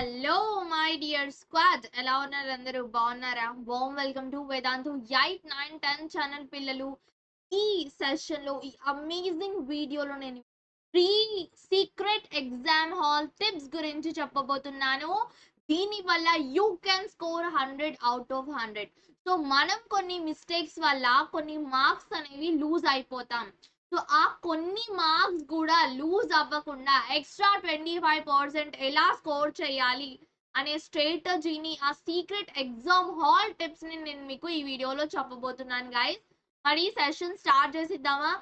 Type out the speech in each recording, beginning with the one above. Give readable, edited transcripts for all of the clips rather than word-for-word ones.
Hello my dear squad, ఎలా ఉన్నారు అందరూ? బాగున్నారా? Warm welcome to Vedantu 8, 9, 10 channel పిల్లలు. ఈ సెషన్లో ఈ అమేజింగ్ వీడియోలో నేను pre secret exam hall tips గురించి చెప్పబోతున్నాను. దీని వల్ల you can score 100 out of 100. So మనం కొన్ని మిస్టేక్స్ వల్ల కొన్ని మార్క్స్ అనేవి లూజ్ అయిపోతాం. సో ఆ కొన్ని మార్క్స్ కూడా లూజ్ అవ్వకుండా ఎక్స్ట్రా 25% ఎలా స్కోర్ చేయాలి అనే స్ట్రాటజీని, ఆ సీక్రెట్ ఎగ్జామ్ హాల్ టిప్స్ ని నేను మీకు ఈ వీడియోలో చెప్పబోతున్నాను గైస్. మరి సెషన్ స్టార్ట్ చేసిద్దామా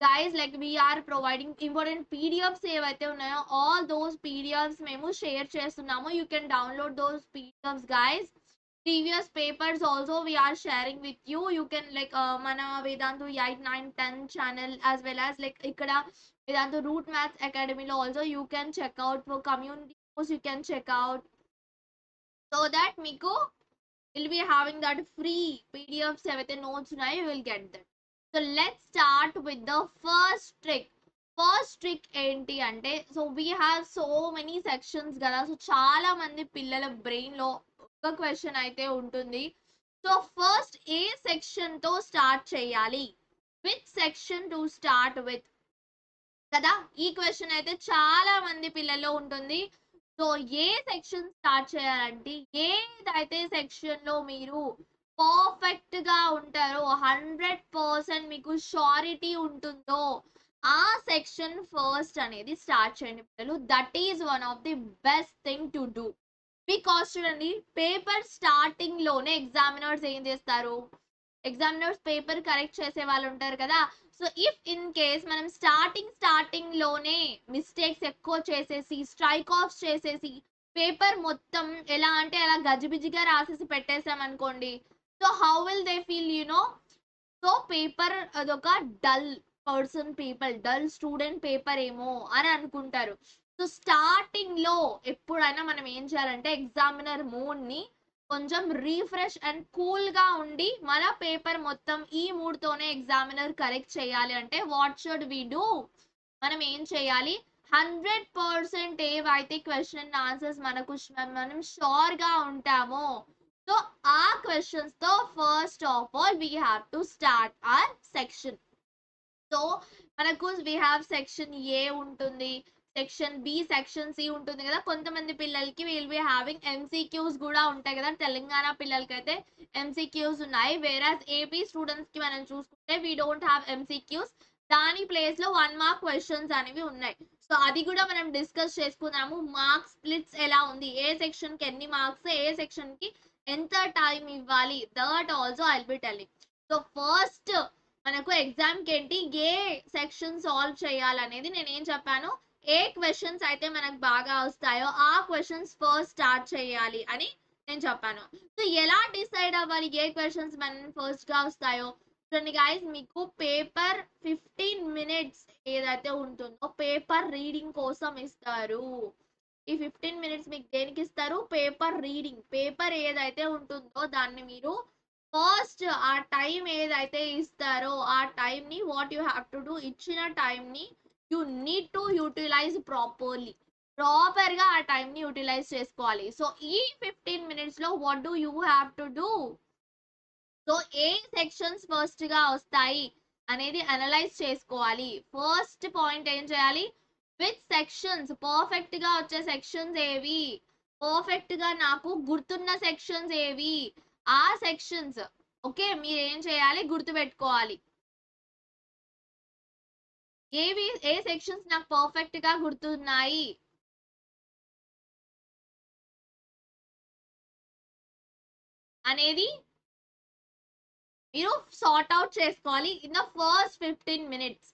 guys? Like we're providing important PDFs ఏవైతే ఉన్నాయో ఆల్ దోస్ పీడిఎఫ్స్ మేము షేర్ చేస్తున్నాము. You can download those PDFs guys. Previous papers also we are sharing with you. You can like mana Vedantu 8, 9, 10 channel, as well as like ikkada Vedantu Root Maths Academy lo also you can check out. For community posts you can check out, so that Miko will be having that free PDFs evaithe notes unayo, you will get that. So let's start with the first trick. First trick enti ante, so we have so many sections kada, so chaala mandi pillala brain lo ఒక question అయితే ఉంటుంది. So first ఏ section తో start చేయాలి, which section to start with కదా, ఈ question అయితే చాలా మంది పిల్లల్లో ఉంటుంది. సో ఏ సెక్షన్ స్టార్ట్ చేయాలంటే, ఏదైతే సెక్షన్ లో మీరు పర్ఫెక్ట్ గా ఉంటారో, 100% మీకు షూరిటీ ఉంటుందో ఆ సెక్షన్ ఫస్ట్ అనేది స్టార్ట్ చేయండి పిల్లలు. That is one of the best thing to do. Because చూడండి, పేపర్ స్టార్టింగ్ లోనే ఎగ్జామినర్స్ ఏం చేస్తారు, ఎగ్జామినర్స్ పేపర్ కరెక్ట్ చేసే వాళ్ళు ఉంటారు కదా. సో ఇఫ్ ఇన్ కేస్ మనం స్టార్టింగ్ లోనే మిస్టేక్స్ ఎక్కువ చేసేసి, స్ట్రైక్ ఆఫ్ చేసేసి, పేపర్ మొత్తం ఎలా అంటే అలా గజిబిజిగా రాసేసి పెట్టేసాం అనుకోండి, so how will they feel you know. So paper అదొక dull person paper, dull student paper ఏమో అని అనుకుంటారు. సో స్టార్టింగ్ లో ఎప్పుడైనా మనం ఏం చేయాలంటే, ఎగ్జామినర్ మూడ్ ని కొంచెం రీఫ్రెష్ అండ్ కూల్ గా ఉండి మన పేపర్ మొత్తం ఈ మూడ్ తోనే ఎగ్జామినర్ కరెక్ట్ చేయాలి అంటే వాట్ షుడ్ వి డూ, మనం ఏం చేయాలి, 100% ఏవైతే క్వశ్చన్ ఆన్సర్స్ మనకు మనం షూర్ గా ఉంటామో, సో ఆ క్వశ్చన్స్ తో first of all we have to start our section. So మనకు వీ హ్యావ్ సెక్షన్ ఏ ఉంటుంది, సెక్షన్ బి, సెక్షన్ సి ఉంటుంది కదా. కొంతమంది పిల్లలకి విల్ బి హ్యావింగ్ ఎంసీక్యూస్ కూడా ఉంటాయి కదా. తెలంగాణ పిల్లలకి అయితే ఎంసీక్యూస్ ఉన్నాయి, వేరాజ్ ఏపీ స్టూడెంట్స్ కి మనం చూసుకుంటే వీ డోంట్ హ్యావ్ ఎంసీక్యూస్. దాని ప్లేస్ లో 1 మార్క్ క్వశ్చన్స్ అనేవి ఉన్నాయి. సో అది కూడా మనం డిస్కస్ చేసుకున్నాము. మార్క్స్ స్ప్లిట్స్ ఎలా ఉంది, ఏ సెక్షన్ కి ఎన్ని మార్క్స్, ఏ సెక్షన్ కి ఎంత టైం ఇవ్వాలి, that also I will be telling. So first మనకు ఎగ్జామ్ కి ఏంటి, ఏ సెక్షన్ సాల్వ్ చేయాలనేది నేనేం చెప్పాను, ఏ క్వశ్చన్స్ అయితే మనకు బాగా వస్తాయో ఆ క్వశ్చన్స్ ఫస్ట్ స్టార్ట్ చేయాలి అని నేను చెప్పాను. సో ఎలా డిసైడ్ అవ్వాలి ఏ క్వశ్చన్స్ మనం ఫస్ట్ గా వస్తాయో? చూడండి గైస్, మీకు పేపర్ 15 minutes ఏదైతే ఉంటుందో పేపర్ రీడింగ్ కోసం ఇస్తారు. ఈ 15 minutes మీకు దేనికి ఇస్తారు, పేపర్ రీడింగ్. పేపర్ ఏదైతే ఉంటుందో దాన్ని మీరు ఫస్ట్ ఆ టైం ఏదైతే ఇస్తారో ఆ టైం ని what you have to do, ఇచ్చిన టైం ని you need to utilize properly. Proper గా ఆ టైం ని యూటిలైజ్ చేసుకోవాలి. సో ఈ 15 minutes లో what do you have to do, so A sections first గా వస్తాయి అనేది అనలైజ్ చేసుకోవాలి. ఫస్ట్ పాయింట్ ఏం చేయాలి, విచ్ సెక్షన్స్ పర్ఫెక్ట్ గా వచ్చే సెక్షన్స్ ఏవి, పర్ఫెక్ట్ గా నాకు గుర్తున్న సెక్షన్స్ ఏవి, ఆ సెక్షన్స్ ఓకే మీరు ఏం చేయాలి, గుర్తు పెట్టుకోవాలి. ఏ సెక్షన్స్ నాకు పర్ఫెక్ట్ గా గుర్తున్నాయి అనేది మీరు సార్ట్ అవుట్ చేసుకోవాలి in the first 15 minutes.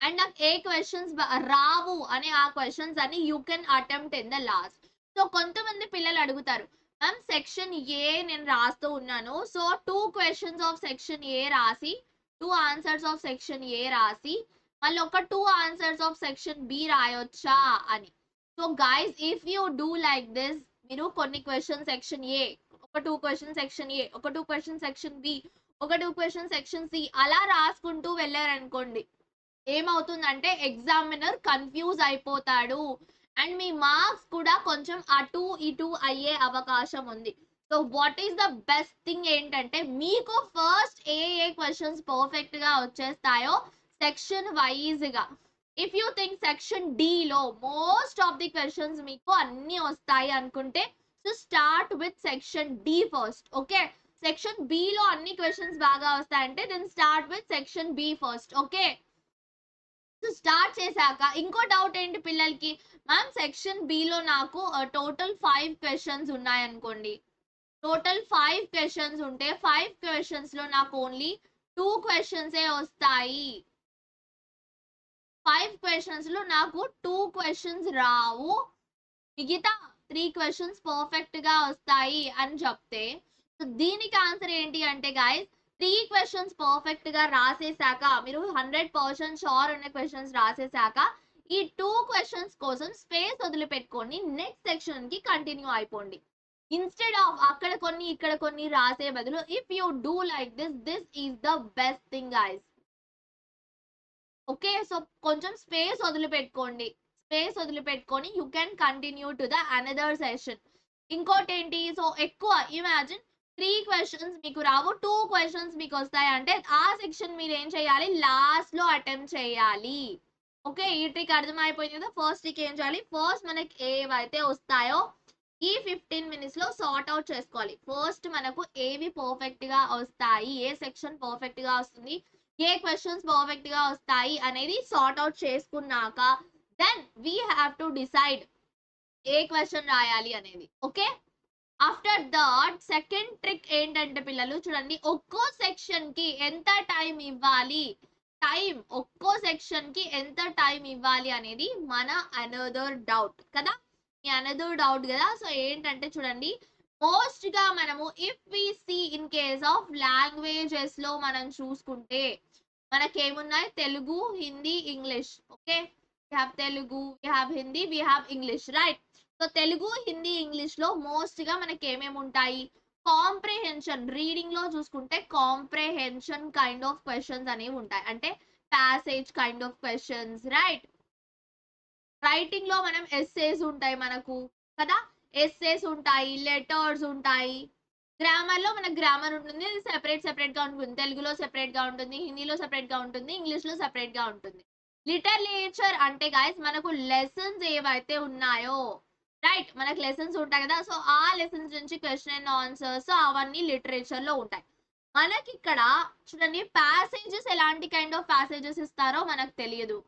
And నాకు ఏ క్వశ్చన్స్ రావు అనే ఆ క్వశ్చన్స్ అని you can attempt in the last. So కొంతమంది పిల్లలు అడుగుతారు, మ్యామ్ సెక్షన్ ఏ నేను రాస్తూ ఉన్నాను, సో 2 questions ఆఫ్ సెక్షన్ ఏ రాసి 2 answers ఆఫ్ సెక్షన్ ఏ రాసి మళ్ళీ ఒక 2 answers ఆఫ్ సెక్షన్ బి రాయొచ్చా అని. So guys if you do like this, మీరు కొన్ని క్వశ్చన్ సెక్షన్ ఏ, ఒక 2 questions సెక్షన్ ఏ, ఒక 2 questions సెక్షన్ బి, ఒక 2 questions సెక్షన్ సి అలా రాసుకుంటూ వెళ్ళారనుకోండి, ఏమవుతుందంటే ఎగ్జామినర్ కన్ఫ్యూజ్ అయిపోతాడు అండ్ మీ మార్క్స్ కూడా కొంచెం అటు ఇటు అయ్యే అవకాశం ఉంది. So what is the best thing ఏంటంటే మీకు ఫస్ట్ ఏ క్వశ్చన్స్ పర్ఫెక్ట్ గా వచ్చేస్తాయో సెక్షన్ వైజ్ గా, if you think section D లో మోస్ట్ ఆఫ్ ది క్వశ్చన్స్ మీకు అన్ని వస్తాయి అనుకుంటే, so start with section D first. Okay, section B లో అన్ని క్వశ్చన్స్ బాగా వస్తాయంటే then start with section B first. Okay, so start చేశాక ఇంకో డౌట్ ఏంటి పిల్లలకి, మ్యామ్ సెక్షన్ బి లో నాకు టోటల్ 5 క్వశ్చన్స్ ఉన్నాయనుకోండి. టోటల్ 5 క్వశ్చన్స్ ఉంటే 5 క్వశ్చన్స్ లో నాకు ఓన్లీ 2 క్వశ్చన్స్ వస్తాయి. 5 క్వశ్చన్స్ లో నాకు 2 క్వశ్చన్స్ రావు, మిగతా 3 క్వశ్చన్స్ పర్ఫెక్ట్ గా వస్తాయి అని చెప్తే, సో దీనికి ఆన్సర్ ఏంటి అంటే గైస్, 3 క్వశ్చన్స్ పర్ఫెక్ట్ గా రాసేసాక, మీరు 100% షూర్ ఉన్న క్వశ్చన్స్ రాసేసాక ఈ 2 క్వశ్చన్స్ కోసం స్పేస్ వదిలిపెట్టుకొని నెక్స్ట్ సెక్షన్ కి కంటిన్యూ అయిపోండి. ఇన్స్టెడ్ ఆఫ్ అక్కడ కొన్ని ఇక్కడ కొన్ని రాసే బదులు, if you do like this is the best thing guys. Okay, so కొంచెం స్పేస్ వదిలిపెట్టుకోండి. స్పేస్ వదిలిపెట్టుకొని you can continue to the another session. ఇంకోటి ఏంటి, సో ఎక్కువ ఇమాజిన్ 3 క్వశ్చన్స్ మీకు రావు, 2 క్వశ్చన్స్ మీకు వస్తాయి అంటే ఆ సెక్షన్ మీరు ఏం చేయాలి, లాస్ట్ లో అటెంప్ట్ చేయాలి. ఓకే, ఈ ట్రిక్ అర్థమైపోయింది కదా. ఫస్ట్ ట్రిక్ ఏం చేయాలి, ఫస్ట్ మనకి ఏవైతే వస్తాయో ఈ 15 మినిట్స్ లో సార్ట్ అవుట్ చేసుకోవాలి. ఫస్ట్ మనకు ఏవి పర్ఫెక్ట్ గా వస్తాయి, ఏ సెక్షన్ పర్ఫెక్ట్ గా వస్తుంది, ఏ క్వశ్చన్స్ పర్ఫెక్ట్ గా వస్తాయి అనేది సార్ట్ అవుట్ చేసుకున్నాక then we have to decide ఏ క్వశ్చన్ రాయాలి అనేది. Okay, after that second trick ఏంటంటే పిల్లలు చూడండి, ఒక్కో సెక్షన్ కి ఎంత టైం ఇవ్వాలి, ఒక్కో సెక్షన్ కి ఎంత టైం ఇవ్వాలి అనేది మన అనదర్ డౌట్ కదా, మీ అనదర్ డౌట్ కదా. సో ఏంటంటే చూడండి, మోస్ట్ గా మనము if we see in case of languages లో మనం చూసుకుంటే మనకేమున్నాయి, Telugu, Hindi, English. Okay, we have Telugu, we have Hindi, we have English, right? So Telugu, Hindi, English లో మోస్ట్ గా మనకి ఏమేమి ఉంటాయి, కాంప్రిహెన్షన్, రీడింగ్ లో చూసుకుంటే కాంప్రిహెన్షన్ కైండ్ ఆఫ్ క్వశ్చన్స్ అనేవి ఉంటాయి, అంటే passage kind of questions, right. Writing లో మనం ఎస్సేస్ ఉంటాయి మనకు కదా, ఎస్సేస్ ఉంటాయి, లెటర్స్ ఉంటాయి. గ్రామర్ లో మనకు గ్రామర్ ఉంటుంది, సెపరేట్ గా ఉంటుంది, తెలుగులో సెపరేట్ గా ఉంటుంది, హిందీలో సెపరేట్ గా ఉంటుంది, ఇంగ్లీష్ లో సెపరేట్ గా ఉంటుంది. లిటరేచర్ అంటే గైస్ మనకు లెసన్స్ ఏవైతే ఉన్నాయో, రైట్, మనకు లెసన్స్ ఉంటాయి కదా, సో ఆ లెసన్స్ నుంచి క్వశ్చన్ అండ్ ఆన్సర్స్ అవన్నీ లిటరేచర్ లో ఉంటాయి. మనకి ఇక్కడ చూడండి, ప్యాసేజెస్ ఎలాంటి కైండ్ ఆఫ్ ప్యాసేజెస్ ఇస్తారో మనకు తెలియదు.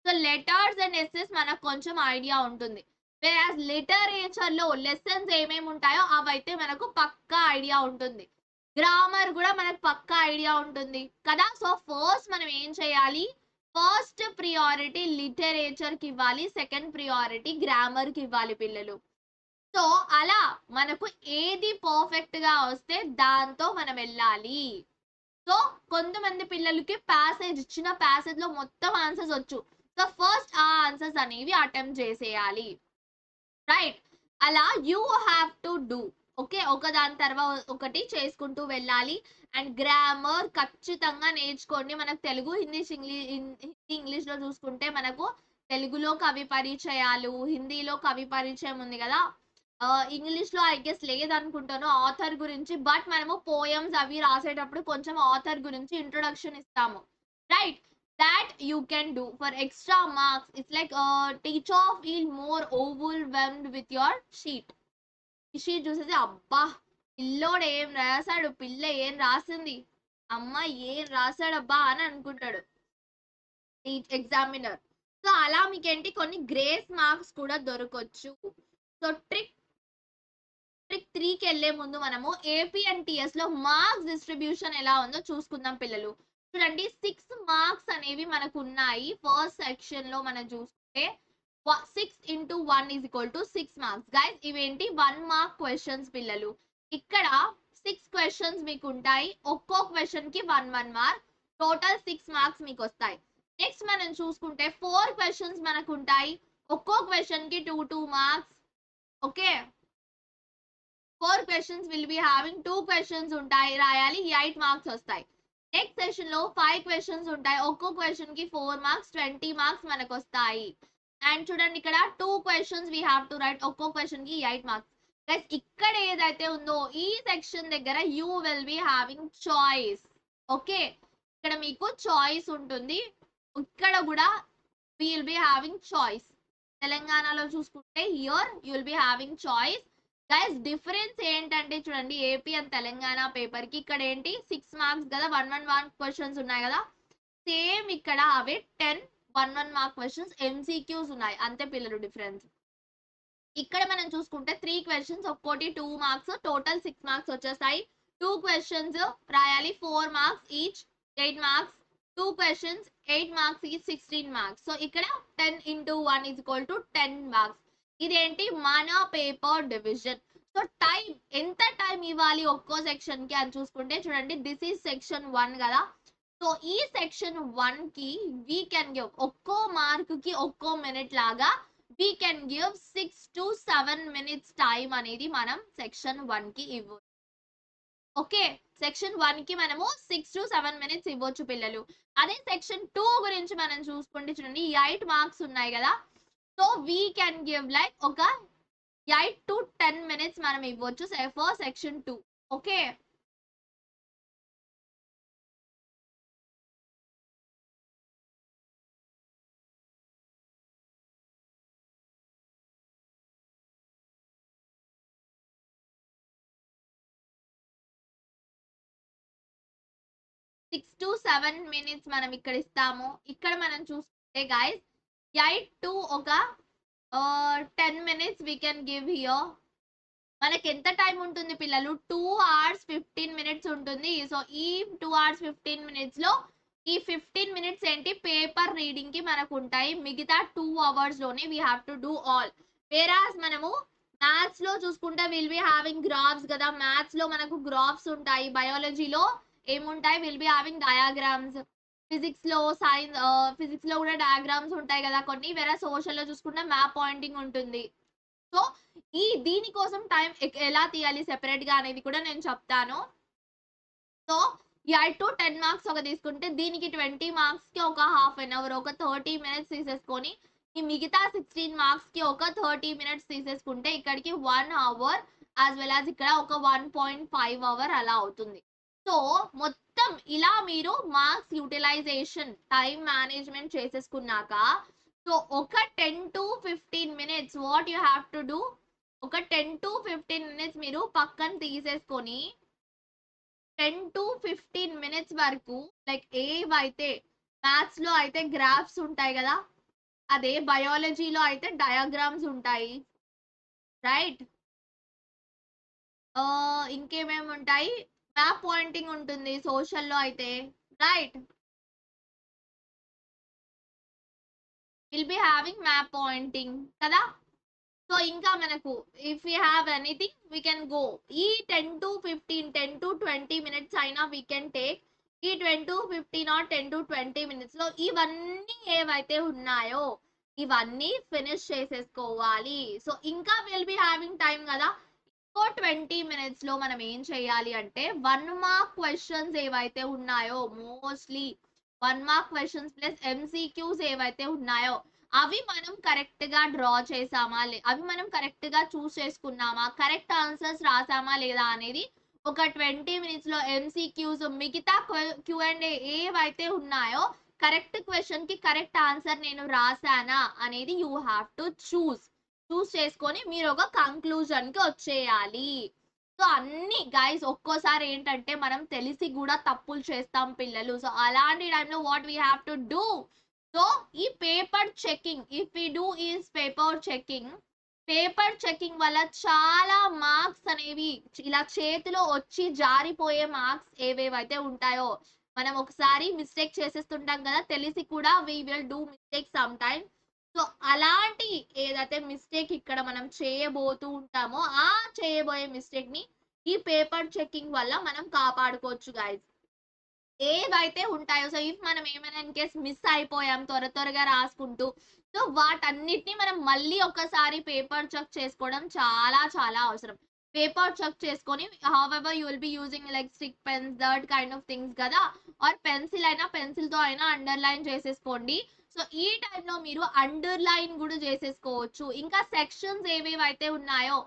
సో లెటర్స్ అండ్ ఎస్సెస్ మనకు కొంచెం ఐడియా ఉంటుంది. వేరాస్ లిటరేచర్ లో లెసన్స్ ఏమేమి ఉంటాయో అవైతే మనకు పక్కా ఐడియా ఉంటుంది. గ్రామర్ కూడా మనకు పక్కా ఐడియా ఉంటుంది కదా. సో ఫస్ట్ మనం ఏం చేయాలి, ఫస్ట్ ప్రియారిటీ లిటరేచర్ కి ఇవ్వాలి, సెకండ్ ప్రియారిటీ గ్రామర్ కి ఇవ్వాలి పిల్లలు. సో అలా మనకు ఏది పర్ఫెక్ట్ గా వస్తే దాంతో మనం వెళ్ళాలి. సో కొంతమంది పిల్లలకి ప్యాసేజ్ ఇచ్చిన ప్యాసేజ్ లో మొత్తం ఆన్సర్స్ వచ్చు, సో ఫస్ట్ ఆ ఆన్సర్స్ అనేవి అటెంప్ట్ చేసేయాలి, రైట్. అలా you have to do. Okay, ఒకదాని తర్వాత ఒకటి చేసుకుంటూ వెళ్ళాలి. అండ్ గ్రామర్ ఖచ్చితంగా నేర్చుకోండి. మనకు తెలుగు, హిందీ, ఇంగ్లీష్ లో చూసుకుంటే మనకు తెలుగులో కవి పరిచయాలు, హిందీలో కవి పరిచయం ఉంది కదా, ఇంగ్లీష్ లో ఐ గెస్ లేదనుకుంటాను ఆథర్ గురించి, బట్ మనము పోయమ్స్ అవి రాసేటప్పుడు కొంచెం ఆథర్ గురించి ఇంట్రొడక్షన్ ఇస్తాము, right. That you can do for extra marks. It's like teacher feel more overwhelmed with your sheet. ఈ షీట్ చూసేసి అబ్బా పిల్లోడు ఏం రాశాడు, పిల్ల ఏం రాసింది, అమ్మ ఏం రాశాడబ్బా అని అనుకుంటాడు ఈ ఎగ్జామినర్. సో అలా మీకేంటి కొన్ని గ్రేస్ మార్క్స్ కూడా దొరకొచ్చు. సో ట్రిక్ 3కి వెళ్ళే ముందు మనము ఏపీ అండ్ టిఎస్ లో మార్క్స్ డిస్ట్రిబ్యూషన్ ఎలా ఉందో చూసుకుందాం పిల్లలు. చూడండి 6 మార్క్స్ అనేవి మనకు ఉన్నాయి. ఫస్ట్ సెక్షన్ లో మనం చూసుకుంటే 6 into 1 is equal to 6 marks. Guys ఇవేంటి 1 మార్క్ క్వశ్చన్స్ పిల్లలు. ఇక్కడ 6 క్వశ్చన్స్ మీకు ఉంటాయి, ఒక్కో క్వశ్చన్ కి 1 మార్క్, టోటల్ 6 మార్క్స్ మీకు వస్తాయి. నెక్స్ట్ మనం చూసుకుంటే 4 క్వశ్చన్స్ మనకు ఉంటాయి, ఒక్కో క్వశ్చన్ కి 2 marks. Okay, 4 questions will be having 2 questions ఉంటాయి, రాయాలి, 8 మార్క్స్ వస్తాయి. నెక్స్ట్ సెషన్ లో 5 questions ఉంటాయి, ఒక్కో క్వశ్చన్ కి 4 మార్క్స్, 20 మార్క్స్ మనకు వస్తాయి. అండ్ చూడండి ఇక్కడ 2 questions we have to right. ఒక్కో క్వశ్చన్ కి 8 మార్క్స్. గైస్ ఇక్కడ ఏదైతే ఉందో ఈ సెక్షన్ దగ్గర you will be having choice. Okay, ఇక్కడ మీకు చాయిస్ ఉంటుంది. ఇక్కడ కూడా విల్ బి హ్యావింగ్ చాయిస్. తెలంగాణలో చూసుకుంటే here you will be having choice. Guys difference ఏంటంటే చూడండి, ఏపీ అండ్ తెలంగాణ పేపర్ కి ఇక్కడ ఏంటి 6 మార్క్స్ కదా, 1 క్వశ్చన్స్ ఉన్నాయి కదా. సేమ్ ఇక్కడ అవే 10 1 మార్క్ క్వశ్చన్స్ ఎంసీక్యూస్ ఉన్నాయి, అంతే పిల్లలు డిఫరెన్స్. ఇక్కడ మనం చూసుకుంటే 3 క్వశ్చన్స్ ఒక్కోటి 2 మార్క్స్, టోటల్ 6 మార్క్స్ వచ్చేస్తాయి. 2 క్వశ్చన్స్ రాయాలి 4 marks each, 8 marks. 2 questions 8 marks each, 16 marks. So ఇక్కడ 10 into 1 is equal to 10 marks. ఇదేంటి మన పేపర్ డివిజన్. సో టైం ఎంత టైం ఇవ్వాలి ఒక్కో సెక్షన్ కి అని చూసుకుంటే చూడండి, దిస్ ఈజ్ సెక్షన్ 1 కదా. సో ఈ సెక్షన్ 1 కి వీ కెన్ గివ్ ఒక్కో మార్క్ కి ఒక్కో మినిట్ లాగా we can give 6 to 7 minutes time అనేది మనం సెక్షన్ 1 కి ఇవ్వచ్చు. ఓకే, సెక్షన్ 1 కి మనము 6 to 7 minutes ఇవ్వచ్చు పిల్లలు. అదే సెక్షన్ 2 గురించి మనం చూసుకుంటే చూడండి 8 మార్క్స్ ఉన్నాయి కదా. So we can give like ఒక 8 to 10 minutes మనం ఇవ్వచ్చు for section 2. Okay, six to 7 minutes మనం ఇక్కడ ఇస్తాము. ఇక్కడ మనం చూసుకుంటే గైస్ 8 to ఒక 10 minutes we can give here. మనకి ఎంత టైం ఉంటుంది పిల్లలు, 2 hours 15 minutes ఉంటుంది. సో ఈ 2 hours 15 minutes లో ఈ 15 minutes ఏంటి పేపర్ రీడింగ్ కి మనకు ఉంటాయి. మిగతా 2 hours లోనే we have to do all. Whereas మనము మ్యాథ్స్ లో చూసుకుంటే విల్ బి హ్యావింగ్ గ్రాఫ్స్ కదా, మ్యాథ్స్ లో మనకు గ్రాఫ్స్ ఉంటాయి. బయాలజీలో ఏముంటాయి, will be having diagrams. Physics లో ఫిజిక్స్ లో కూడా డయాగ్రామ్స్ ఉంటాయి కదా కొన్ని. వేరే సోషల్ లో చూసుకుంటే మ్యాప్ పాయింటింగ్ ఉంటుంది. సో దీనికోసం టైం ఎలా తీయాలి సెపరేట్ గా అనేది కూడా నేను చెప్తాను. సో 8 to 10 మార్క్స్ ఒక తీసుకుంటే దీనికి 20 మార్క్స్ కి ఒక హాఫ్ అన్ అవర్, ఒక 30 minutes తీసేసుకొని ఈ మిగతా 16 మార్క్స్ కి ఒక 30 minutes తీసేసుకుంటే ఇక్కడికి 1 hour యాజ్ వెల్ యాజ్ ఇక్కడ ఒక 1.5 hour అలా అవుతుంది. సో మొత్తం ఇలా మీరు మార్క్స్ యూటిలైజేషన్ టైం మేనేజ్మెంట్ చేసేసుకున్నాక సో ఒక 10 to 15 minutes what you have to do, ఒక 10 to 15 minutes మీరు పక్కన తీసేసుకొని 10 to 15 minutes వరకు లైక్ ఏవైతే మ్యాథ్స్ లో అయితే గ్రాఫ్స్ ఉంటాయి కదా, అదే బయాలజీలో అయితే డయాగ్రామ్స్ ఉంటాయి రైట్. ఇంకేమేమి ఉంటాయి, మ్యాప్ పాయింటింగ్ ఉంటుంది సోషల్లో అయితే right. Will be having map pointing కదా. సో ఇంకా మనకు if you have anything we can go. ఈ 10 to 15 10 to 20 minutes అయినా వీ కెన్ టేక్. ఈ 10 to 15 or 10 to 20 minutes లో ఇవన్నీ ఏవైతే ఉన్నాయో ఇవన్నీ ఫినిష్ చేసేసుకోవాలి. సో ఇంకా విల్ బి హ్యావింగ్ టైం కదా. ఇంకో 20 minutes లో మనం ఏం చేయాలి అంటే 1 mark క్వశ్చన్స్ ఏవైతే ఉన్నాయో mostly 1 mark questions plus MCQs ఏవైతే ఉన్నాయో అవి మనం కరెక్ట్ గా డ్రా చేసామా అవి మనం కరెక్ట్ గా చూస్ చేసుకున్నామా, కరెక్ట్ ఆన్సర్స్ రాసామా లేదా అనేది ఒక 20 minutes లో ఎంసీక్యూస్ మిగతా Q&A ఏవైతే ఉన్నాయో కరెక్ట్ క్వశ్చన్ కి కరెక్ట్ ఆన్సర్ నేను రాసానా అనేది యూ హ్యావ్ టు చూస్ చేసుకొని మీరు ఒక కంక్లూజన్ కి వచ్చేయాలి. సో అన్ని గైస్ ఒక్కోసారి ఏంటంటే మనం తెలిసి కూడా తప్పులు చేస్తాం పిల్లలు. సో అలాంటి టైంలో what we have to do, so ఈ paper checking if we do is paper checking వల్ల చాలా మార్క్స్ అనేవి ఇలా చేతిలో వచ్చి జారిపోయే మార్క్స్ ఏవేవైతే ఉంటాయో మనం ఒకసారి మిస్టేక్ చేసేస్తుంటాం కదా తెలిసి కూడా we will do mistake some time. So అలాంటి ఏదైతే మిస్టేక్ ఇక్కడ మనం చేయబోతూ ఉంటామో ఆ చేయబోయే మిస్టేక్ ని ఈ పేపర్ చెకింగ్ వల్ల మనం కాపాడుకోవచ్చు గైస్. ఏవైతే ఉంటాయో సో ఇఫ్ మనం ఏమైనా ఇన్ కేస్ మిస్ అయిపోయాం త్వరగా రాసుకుంటూ, సో వాటన్నిటిని మనం మళ్ళీ ఒకసారి పేపర్ చెక్ చేసుకోవడం చాలా అవసరం. పేపర్ చెక్ చేసుకొని however you will be using like stick pens that kind of things కదా, ఆర్ పెన్సిల్ అయినా పెన్సిల్ తో అయినా అండర్లైన్ చేసేసుకోండి. సో ఈ టైంలో మీరు అండర్లైన్ కూడా చేసేసుకోవచ్చు. ఇంకా సెక్షన్స్ ఏవేవైతే ఉన్నాయో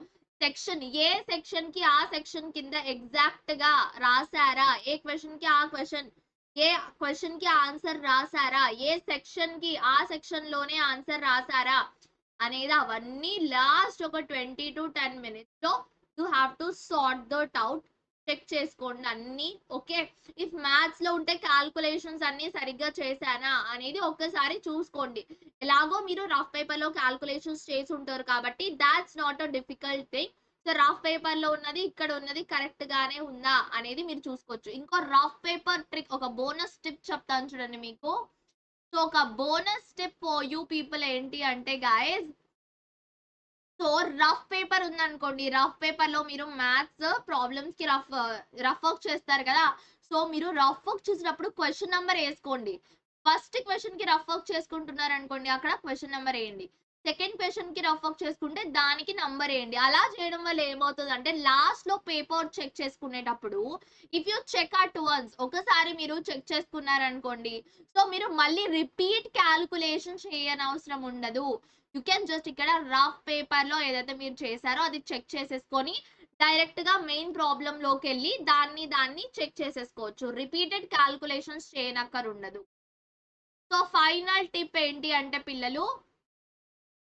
ఏ సెక్షన్ కి ఆ సెక్షన్ కింద ఎగ్జాక్ట్ గా రాసారా, ఏ క్వశ్చన్ కి ఆ క్వశ్చన్, ఏ క్వశ్చన్ కి ఆన్సర్ రాసారా, ఏ సెక్షన్ కి ఆ సెక్షన్ లోనే ఆన్సర్ రాసారా అనేది అవన్నీ లాస్ట్ ఒక 20 to 10 minutes లో you have to sort that out. Check చేసుకోండి అన్ని. ఓకే, ఇఫ్ మ్యాథ్స్ లో ఉంటే క్యాల్కులేషన్స్ అన్ని సరిగ్గా చేశానా అనేది ఒక్కసారి చూసుకోండి. ఎలాగో మీరు రఫ్ పేపర్ లో క్యాల్కులేషన్స్ చేసి ఉంటారు కాబట్టి that's not a difficult thing. So rough paper లో ఉన్నది ఇక్కడ ఉన్నది కరెక్ట్ గానే ఉందా అనేది మీరు చూసుకోవచ్చు. ఇంకో రఫ్ పేపర్ ట్రిక్, ఒక బోనస్ టిప్ చెప్తాను చూడండి మీకు. సో ఒక bonus tip for you people ఏంటి అంటే గాయస్, సో రఫ్ పేపర్ ఉందనుకోండి, రఫ్ పేపర్ లో మీరు మ్యాథ్స్ ప్రాబ్లమ్స్ కి రఫ్ వర్క్ చేస్తారు కదా. సో మీరు రఫ్ వర్క్ చేసినప్పుడు క్వశ్చన్ నెంబర్ వేసుకోండి. ఫస్ట్ క్వశ్చన్ కి రఫ్ వర్క్ చేసుకుంటున్నారు అనుకోండి, అక్కడ క్వశ్చన్ నెంబర్ వేయండి. సెకండ్ క్వశ్చన్ కి రఫ్ వర్క్ చేసుకుంటే దానికి నంబర్ వేయండి. అలా చేయడం వల్ల ఏమవుతుంది అంటే లాస్ట్ లో పేపర్ చెక్ చేసుకునేటప్పుడు if you check at once, ఒకసారి మీరు చెక్ చేసుకున్నారనుకోండి, సో మీరు మళ్ళీ రిపీట్ క్యాల్కులేషన్ చేయనవసరం ఉండదు. యూ కెన్ జస్ట్ ఇక్కడ రఫ్ పేపర్ లో ఏదైతే మీరు చేశారో అది చెక్ చేసేసుకొని డైరెక్ట్ గా మెయిన్ ప్రాబ్లం లోకి వెళ్ళి దాన్ని చెక్ చేసేసుకోవచ్చు. రిపీటెడ్ క్యాల్కులేషన్స్ చేయనక్కర్ ఉండదు. సో ఫైనల్ టిప్ ఏంటి అంటే పిల్లలు,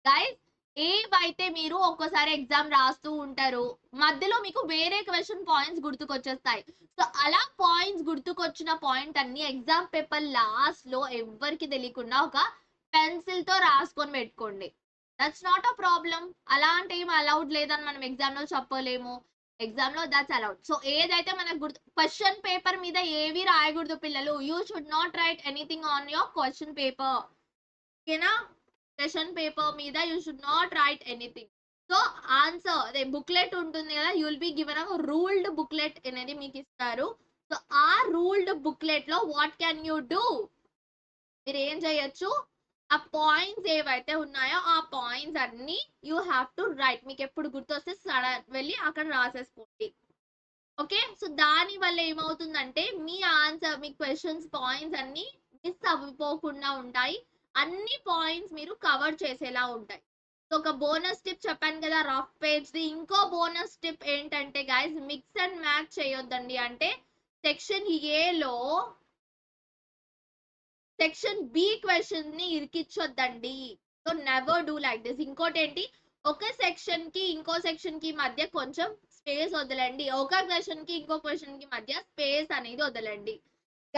గైస్, ఏవైతే మీరు ఒక్కోసారి ఎగ్జామ్ రాస్తూ ఉంటారు, మధ్యలో మీకు వేరే క్వశ్చన్ పాయింట్స్ గుర్తుకొచ్చేస్తాయి. సో అలా పాయింట్స్ గుర్తుకొచ్చిన పాయింట్ అన్ని ఎగ్జామ్ పేపర్ లాస్ట్ లో ఎవ్వరికి తెలియకుండా ఒక పెన్సిల్ తో రాసుకొని పెట్టుకోండి. That's not a problem. అలాంటి ఏం అలౌడ్ లేదని మనం ఎగ్జామ్ లో చెప్పలేము. ఎగ్జామ్ లో దట్స్ అలౌడ్. సో ఏదైతే మనకు గుర్తు, క్వశ్చన్ పేపర్ మీద ఏవి రాయకూడదు పిల్లలు. You should not right anything on your question paper. ఓకేనా? క్వశ్చన్ పేపర్ మీద you should not right anything. So answer అదే బుక్లెట్ ఉంటుంది కదా, you will be given a ruled booklet అనేది మీకు ఇస్తారు. సో ఆ రూల్డ్ బుక్లెట్ లో వాట్ కెన్ యూ డూ, మీరు ఏం చేయొచ్చు, ఆ పాయింట్స్ ఏవైతే ఉన్నాయో ఆ పాయింట్స్ అన్ని యూ హ్యావ్ టు రైట్. మీకు ఎప్పుడు గుర్తొస్తే సడన్ వెళ్ళి అక్కడ రాసేసుకోండి. ఓకే, సో దాని వల్ల ఏమవుతుందంటే మీ ఆన్సర్, మీ క్వశ్చన్స్ పాయింట్స్ అన్ని మిస్ అవ్వకుండా ఉంటాయి. అన్ని పాయింట్స్ మీరు కవర్ చేసేలా ఉంటాయి. సో ఒక బోనస్ టిప్ చెప్పాను కదా రఫ్ పేజ్ ది. ఇంకో బోనస్ టిప్ ఏంటంటే గైస్, మిక్స్ అండ్ మ్యాచ్ చేయొద్దండి. అంటే సెక్షన్ ఏలో సెక్షన్ బి క్వశ్చన్ ని ఇరికిచ్చొద్దండి. So never do like this. ఇంకోటి ఏంటి, ఒక సెక్షన్ కి ఇంకో సెక్షన్ కి మధ్య కొంచెం స్పేస్ వదలండి. ఒక క్వశ్చన్ కి ఇంకో క్వశ్చన్ కి మధ్య స్పేస్ అనేది వదలండి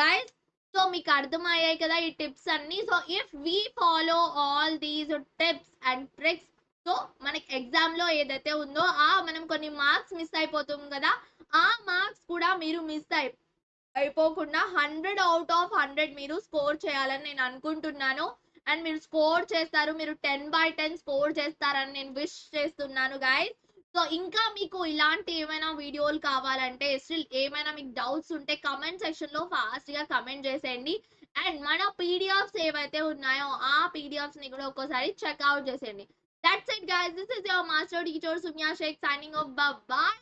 గైస్. సో మీకు అర్థమయ్యాయి కదా ఈ టిప్స్ అన్ని. So if we follow all these tips and tricks, so మనకి ఎగ్జామ్ లో ఏదైతే ఉందో మనం కొన్ని మార్క్స్ మిస్ అయిపోతాం కదా, ఆ మార్క్స్ కూడా మీరు మిస్ అయిపోకుండా 100 out of 100 మీరు స్కోర్ చేయాలని నేను అనుకుంటున్నాను. అండ్ మీరు స్కోర్ చేస్తారు, మీరు 10/10 స్కోర్ చేస్తారని నేను విష్ చేస్తున్నాను గైస్. సో ఇంకా మీకు ఇలాంటి ఏమైనా వీడియోలు కావాలంటే, స్టిల్ ఏమైనా మీకు డౌట్స్ ఉంటే కమెంట్ సెక్షన్ లో ఫాస్ట్ గా కమెంట్ చేసేయండి. అండ్ మన పీడిఎఫ్స్ ఏవైతే ఉన్నాయో ఆ పీడిఎఫ్స్ ని కూడా ఒక్కసారి చెక్అవుట్ చేసేయండి. That's it guys, this is your master teacher Sumya Sheikh signing off. Bye bye.